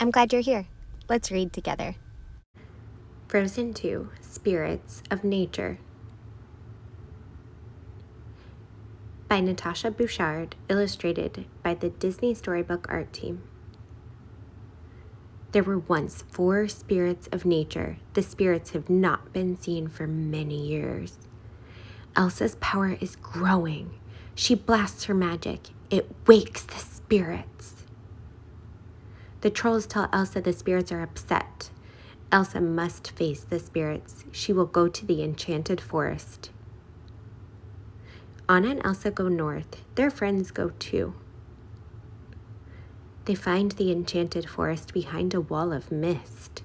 I'm glad you're here. Let's read together. Frozen 2, Spirits of Nature by Natasha Bouchard, illustrated by the Disney Storybook Art Team. There were once 4 spirits of nature. The spirits have not been seen for many years. Elsa's power is growing. She blasts her magic. It wakes the spirits. The trolls tell Elsa the spirits are upset. Elsa must face the spirits. She will go to the enchanted forest. Anna and Elsa go north. Their friends go too. They find the enchanted forest behind a wall of mist.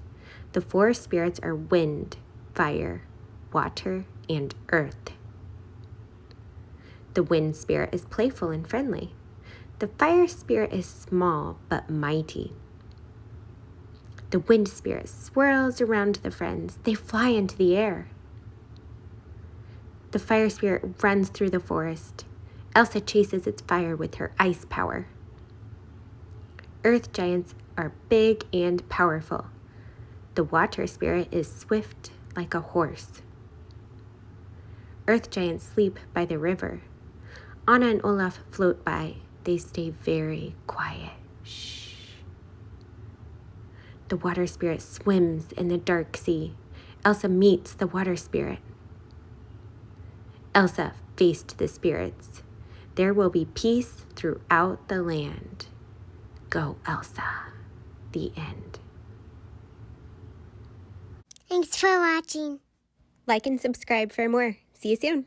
The 4 spirits are wind, fire, water, and earth. The wind spirit is playful and friendly. The fire spirit is small but mighty. The wind spirit swirls around the friends. They fly into the air. The fire spirit runs through the forest. Elsa chases its fire with her ice power. Earth giants are big and powerful. The water spirit is swift like a horse. Earth giants sleep by the river. Anna and Olaf float by. They stay very quiet. Shh. The water spirit swims in the dark sea. Elsa meets the water spirit. Elsa faced the spirits. There will be peace throughout the land. Go, Elsa. The end. Thanks for watching. Like and subscribe for more. See you soon.